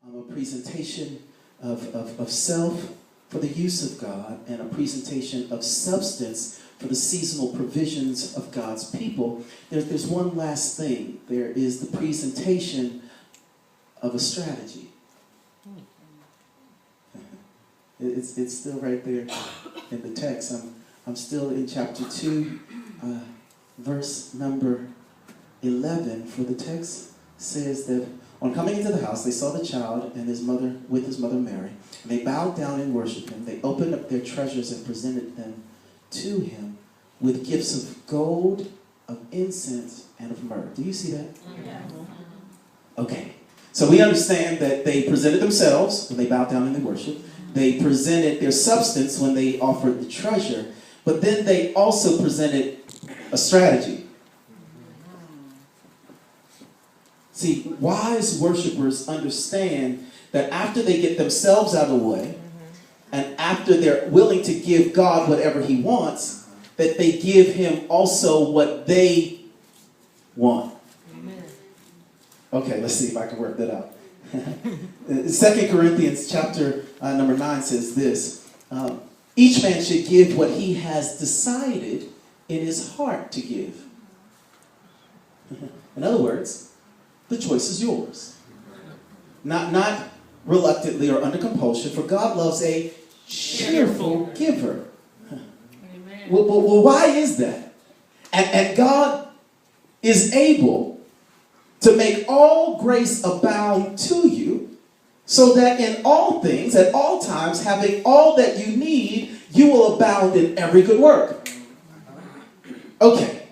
A presentation of self for the use of God, and a presentation of substance for the seasonal provisions of God's people. There's one last thing. There is the presentation of a strategy. It's still right there in the text. I'm still in chapter 2, verse number 11, for the text says that on coming into the house, they saw the child and his mother with his mother Mary. And they bowed down and worshipped him. They opened up their treasures and presented them to him with gifts of gold, of incense, and of myrrh. Do you see that? Yeah. Okay. So we understand that they presented themselves when they bowed down and they worshiped. They presented their substance when they offered the treasure. But then they also presented a strategy. See, wise worshipers understand that after they get themselves out of the way, and after they're willing to give God whatever he wants, that they give him also what they want. Amen. Okay, let's see if I can work that out. 2 Corinthians chapter number 9 says this. Each man should give what he has decided in his heart to give. In other words, the choice is yours. Not reluctantly or under compulsion, for God loves a cheerful giver. Amen. Well, why is that? And God is able to make all grace abound to you, so that in all things, at all times, having all that you need, you will abound in every good work. Okay.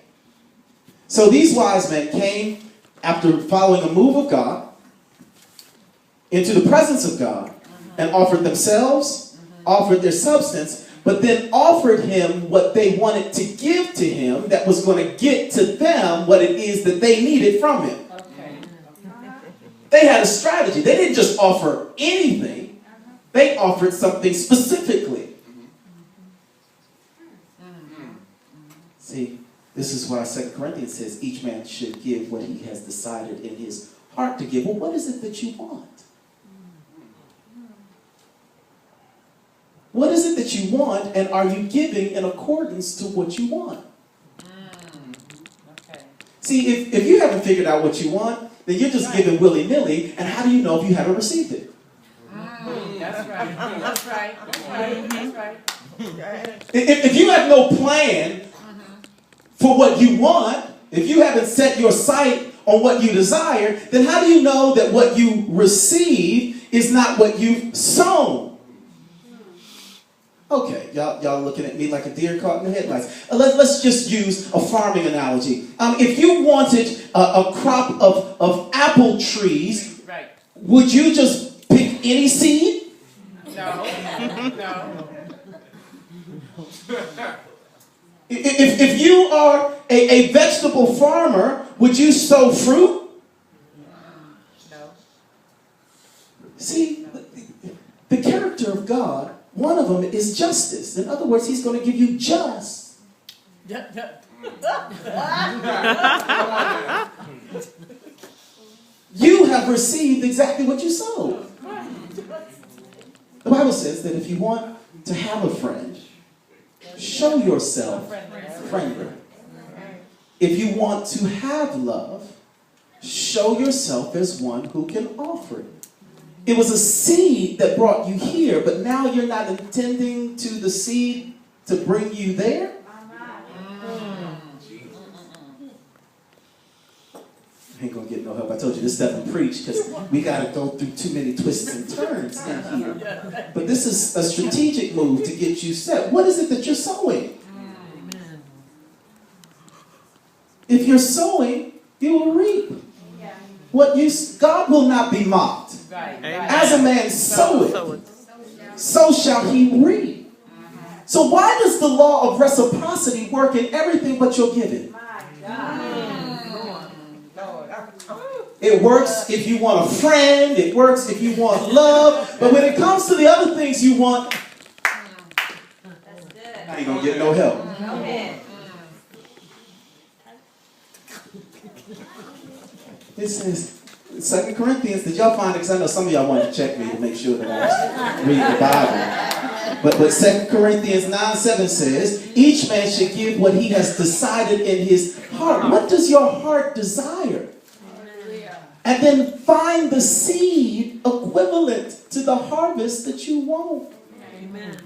So these wise men came after following a move of God into the presence of God, and offered themselves, offered their substance, but then offered him what they wanted to give to him that was going to get to them what it is that they needed from him. Okay. They had a strategy. They didn't just offer anything. They offered something specifically. See, this is why 2 Corinthians says each man should give what he has decided in his heart to give. Well, what is it that you want? What is it that you want, and are you giving in accordance to what you want? Okay. See, if you haven't figured out what you want, then you're just giving willy-nilly, and how do you know if you haven't received it? That's right. That's right. That's right. That's right. If you have no plan for what you want, if you haven't set your sight on what you desire, then how do you know that what you receive is not what you've sown? Okay, y'all looking at me like a deer caught in the headlights. Let's just use a farming analogy. If you wanted a crop of apple trees, right, would you just pick any seed? No. No. If you are a vegetable farmer, would you sow fruit? No. See, the character of God, one of them is justice. In other words, he's going to give you just. You have received exactly what you sowed. The Bible says that if you want to have a friend, show yourself friendly. If you want to have love, show yourself as one who can offer it. It was a seed that brought you here, but now you're not intending to the seed to bring you there? I ain't going to get no help. I told you this doesn't preach because we got to go through too many twists and turns in here. But this is a strategic move to get you set. What is it that you're sowing? If you're sowing, you will reap. God will not be mocked. Right. As a man soweth, so shall he reap. So why does the law of reciprocity work in everything but your giving? It works if you want a friend. It works if you want love. But when it comes to the other things you want, I ain't gonna get no help. It says 2 Corinthians, did y'all find it? Because I know some of y'all wanted to check me to make sure that I was reading the Bible. But 2 Corinthians 9:7 says, each man should give what he has decided in his heart. What does your heart desire? And then find the seed equivalent to the harvest that you want. Amen.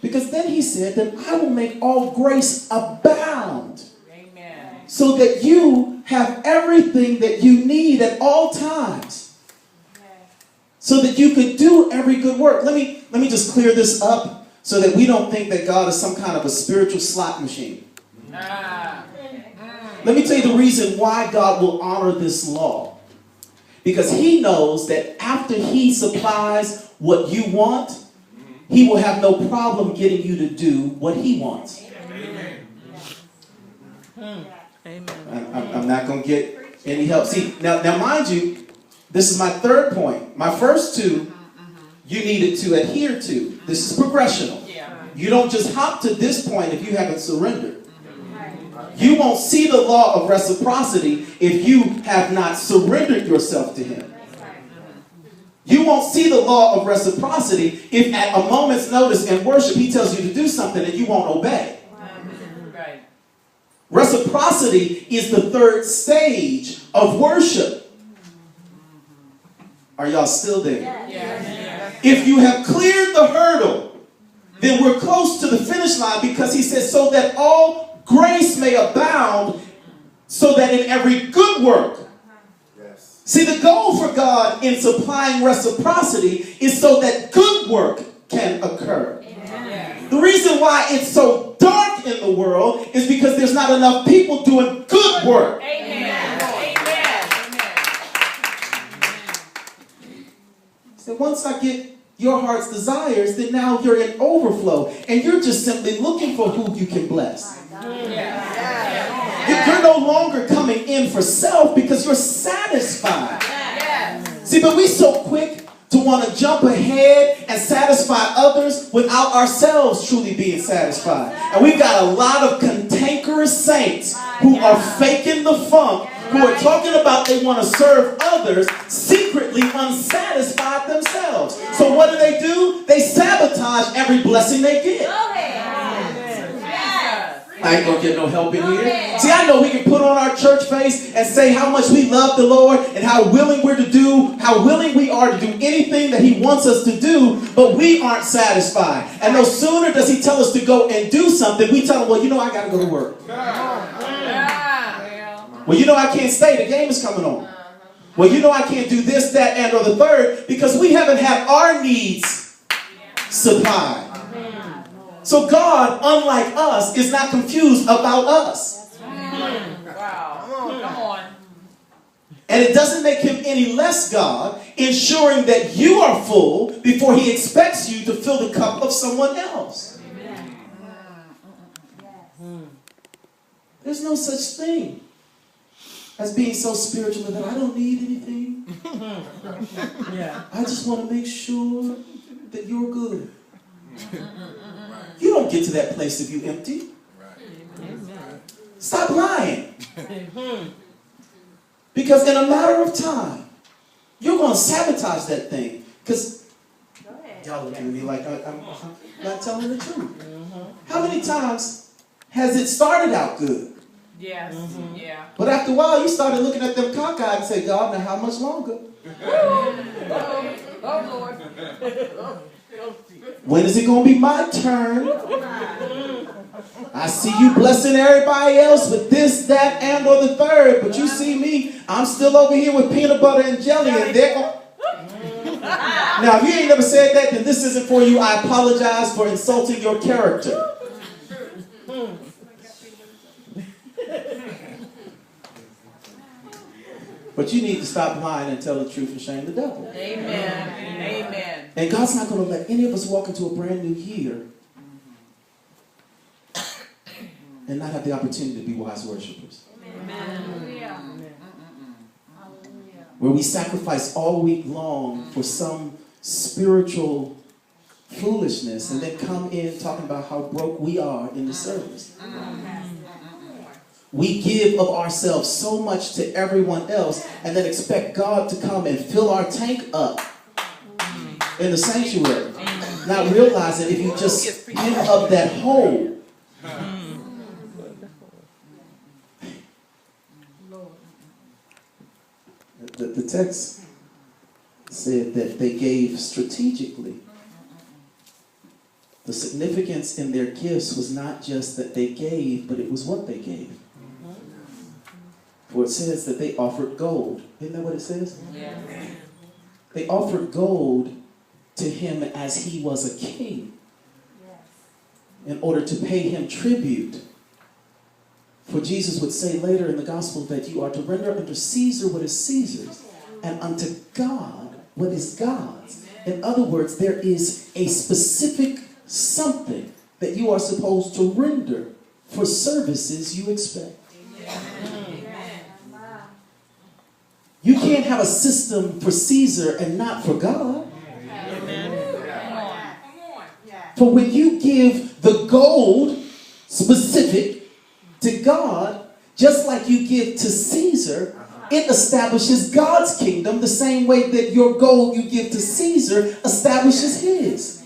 Because then he said that I will make all grace abound. Amen. So that you have everything that you need at all times. So that you could do every good work. Let me just clear this up so that we don't think that God is some kind of a spiritual slot machine. Let me tell you the reason why God will honor this law. Because he knows that after he supplies what you want, he will have no problem getting you to do what he wants. Amen. I'm not going to get any help. See, now mind you, this is my third point. My first two, you needed to adhere to. This is progressional. You don't just hop to this point if you haven't surrendered. You won't see the law of reciprocity if you have not surrendered yourself to him. You won't see the law of reciprocity if at a moment's notice in worship he tells you to do something and you won't obey. Right. Reciprocity is the third stage of worship. Are y'all still there? Yeah. If you have cleared the hurdle, then we're close to the finish line, because he says, so that all grace may abound, so that in every good work. Yes. See, the goal for God in supplying reciprocity is so that good work can occur. Yes. The reason why it's so dark in the world is because there's not enough people doing good work. Amen. Amen. So once I get your heart's desires, then now you're in overflow, and you're just simply looking for who you can bless. You're no longer coming in for self because you're satisfied. See, but we're so quick to want to jump ahead and satisfy others without ourselves truly being satisfied. And we've got a lot of cantankerous saints who are faking the funk, who are talking about they want to serve others, secretly unsatisfied themselves. So what do? They sabotage every blessing they get. I ain't gonna get no help in here. See, I know we can put on our church face and say how much we love the Lord and how willing we are to do anything that he wants us to do, but we aren't satisfied. And no sooner does he tell us to go and do something, we tell him, well, I gotta go to work. Well, I can't stay. The game is coming on. Well, I can't do this, that, and or the third, because we haven't had our needs supplied. So God, unlike us, is not confused about us. Wow. Come on. And it doesn't make him any less God, ensuring that you are full before he expects you to fill the cup of someone else. There's no such thing as being so spiritual that I don't need anything. I just want to make sure that you're good. You don't get to that place if you're empty. Stop lying. Because in a matter of time, you're going to sabotage that thing. Because y'all looking at me like I'm not telling the truth. How many times has it started out good? Yes. Yeah. But after a while, you started looking at them cockeyed and say, God, now how much longer? Oh, Lord. When is it going to be my turn? I see you blessing everybody else with this, that, and or the third. But you see me, I'm still over here with peanut butter and jelly. And they're going... Now, if you ain't never said that, then this isn't for you. I apologize for insulting your character. But you need to stop lying and tell the truth and shame the devil. Amen. Amen. And God's not going to let any of us walk into a brand new year and not have the opportunity to be wise worshipers. Amen. Where we sacrifice all week long for some spiritual foolishness and then come in talking about how broke we are in the service. We give of ourselves so much to everyone else and then expect God to come and fill our tank up in the sanctuary. Not realizing if you just fill up that hole. The text said that they gave strategically. The significance in their gifts was not just that they gave, but it was what they gave. For it says that they offered gold. Isn't that what it says? Yeah. They offered gold to him as he was a king in order to pay him tribute. For Jesus would say later in the gospel that you are to render unto Caesar what is Caesar's and unto God what is God's. In other words, there is a specific something that you are supposed to render for services you expect. You can't have a system for Caesar and not for God. For when you give the gold specific to God, just like you give to Caesar, it establishes God's kingdom the same way that your gold you give to Caesar establishes his.